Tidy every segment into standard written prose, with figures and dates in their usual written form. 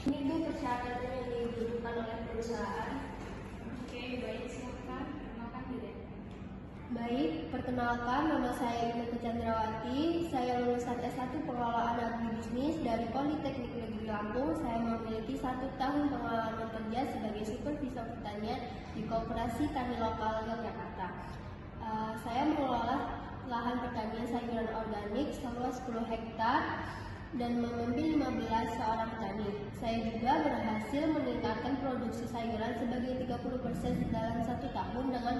Ini tuh persyaratan yang dibutuhkan oleh perusahaan. Oke, baik, silakan perkenalkan diri. Baik, perkenalkan nama saya Inneke Chandrawati. Saya lulusan S1 Pengelolaan Agribisnis dari Politeknik Negeri Lampung. Saya memiliki 1 tahun pengalaman kerja sebagai supervisor pertanian di Koperasi Tani Lokal Yogyakarta. Saya mengelola lahan pertanian sayuran organik seluas 10 hektar dan memimpin 15 seorang petani. Saya juga berhasil meningkatkan produksi sayuran sebagai 30% dalam 1 tahun dengan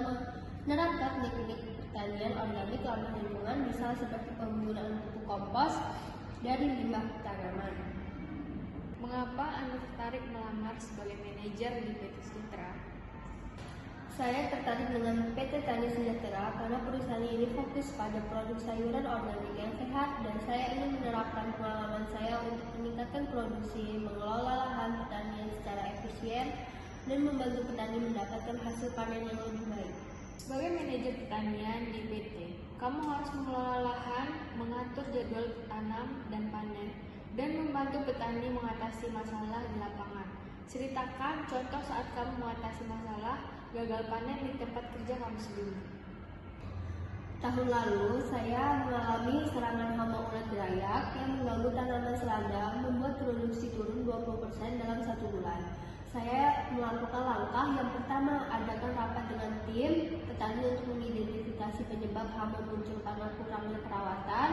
menerapkan teknik pertanian organik ramah lingkungan, misal seperti penggunaan pupuk kompos dari limbah tanaman. Mengapa Anda tertarik melamar sebagai manajer di PT Sejahtera? Saya tertarik dengan PT Tani Sejahtera karena perusahaan ini fokus pada produk sayuran organik yang sehat dan saya ingin menerapkan pengalaman saya untuk meningkatkan produksi, mengelola lahan pertanian secara efisien, dan membantu petani mendapatkan hasil panen yang lebih baik. Sebagai manajer pertanian di PT, kamu harus mengelola lahan, mengatur jadwal tanam dan panen, dan membantu petani mengatasi masalah di lapangan. Ceritakan contoh saat kamu mengatasi masalah gagal panen di tempat kerja kamu sebelumnya. Tahun lalu, saya mengalami serangan hama ulat berayak yang mengganggu tanaman selada, membuat produksi turun 20% dalam 1 bulan. Saya melakukan langkah yang pertama, adakan rapat dengan tim petani untuk mengidentifikasi penyebab hama muncul karena kurangnya perawatan.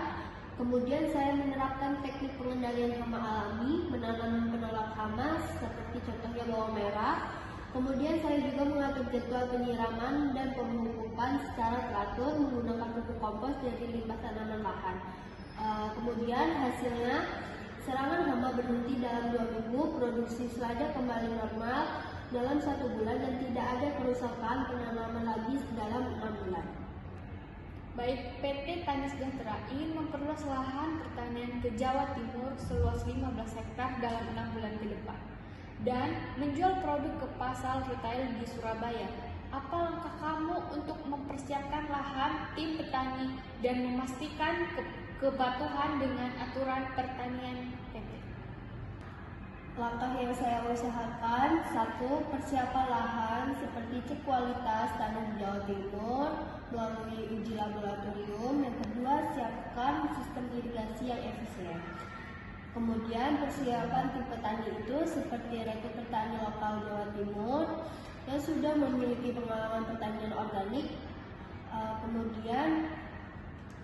Kemudian saya menerapkan teknik pengendalian hama alami, menanam penolak hama seperti contohnya bawang merah. Kemudian saya juga mengatur jadwal penyiraman dan pemupukan secara teratur menggunakan pupuk kompos dari limbah tanaman lahan. Kemudian hasilnya serangan hama berhenti dalam 2 minggu, produksi selada kembali normal dalam 1 bulan dan tidak ada kerusakan penanaman lagi dalam 6 bulan. Baik, PT Tani Sejahtera ingin memperluas lahan pertanian ke Jawa Timur seluas 15 hektar dalam 6 bulan ke depan dan menjual produk ke pasar retail di Surabaya. Apa langkah kamu untuk mempersiapkan lahan tim petani dan memastikan kepatuhan dengan aturan pertanian PT? Langkah yang saya usahakan, 1. Persiapan lahan seperti cek kualitas tanah di Jawa Timur melalui uji laboratorium. Yang kedua, siapkan sistem irigasi yang efisien. Kemudian persiapan tim petani itu seperti rekrut petani lokal Jawa Timur yang sudah memiliki pengalaman pertanian organik. Kemudian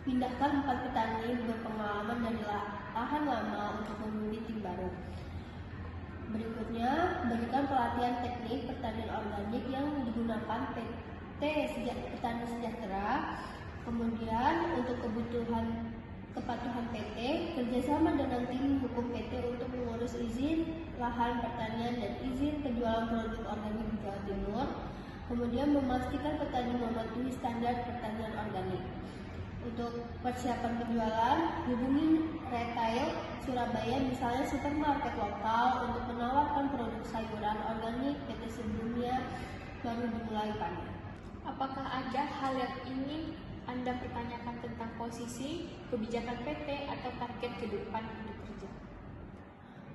pindahkan 4 petani berpengalaman dari lahan lama untuk memimpin tim baru. Berikutnya, berikan pelatihan teknik pertanian organik yang digunakan PT Tani Sejahtera. Kemudian untuk kebutuhan kepatuhan PT, kerjasama dengan tim hukum PT untuk mengurus izin lahan pertanian dan izin penjualan produk organik di Jawa Timur. Kemudian memastikan petani mematuhi standar pertanian organik. Untuk persiapan penjualan, hubungi retail Surabaya, misalnya supermarket lokal, untuk menawarkan produk sayuran organik PT sebelumnya baru dimulai panen. Apakah ada hal yang ingin Anda pertanyakan tentang posisi, kebijakan PT, atau target ke depan untuk kerja?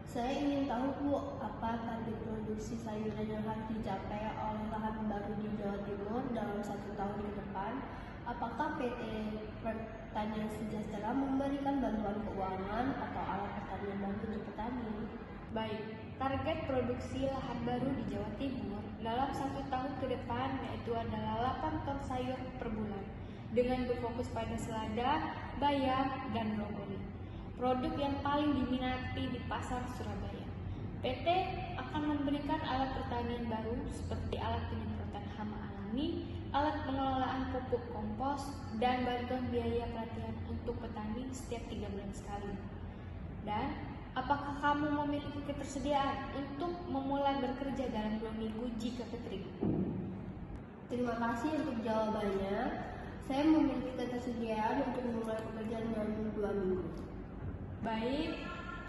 Saya ingin tahu, Bu, apa target produksi sayuran yang harus dicapai oleh lahan baru di Jawa Timur dalam 1 tahun ke depan? Apakah PT Pertanian Sejahtera memberikan bantuan keuangan atau alat pertanian baru untuk petani? Baik, target produksi lahan baru di Jawa Timur dalam 1 tahun ke depan yaitu adalah 8 ton sayur per bulan dengan berfokus pada selada, bayam, dan brokoli. Produk yang paling diminati di pasar Surabaya. PT akan memberikan alat pertanian baru seperti alat penyemprotan hama alami, alat pengelolaan pupuk kompos, dan bantuan biaya pelatihan untuk petani setiap 3 bulan sekali. Dan apakah kamu kamu memiliki ketersediaan untuk memulai bekerja dalam 2 minggu jika keterima? Terima kasih untuk jawabannya. Saya memiliki ketersediaan untuk memulai pekerjaan dalam 2 minggu. Baik,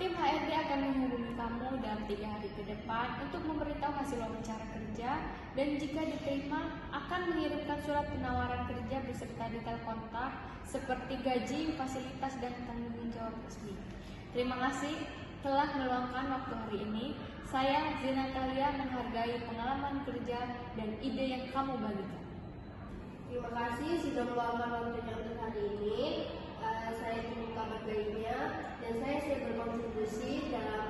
tim HRD akan menghubungi kamu dalam 3 hari ke depan untuk memberitahu hasil wawancara kerja, dan jika diterima akan mengirimkan surat penawaran kerja beserta detail kontak seperti gaji, fasilitas, dan tanggung jawab resmi. Terima kasih telah meluangkan waktu hari ini. Saya, Zina Talia, menghargai pengalaman kerja dan ide yang kamu bagikan. Terima kasih sudah meluangkan waktunya untuk hari ini. Saya tunggu kabar baiknya dan saya siap berkontribusi dalam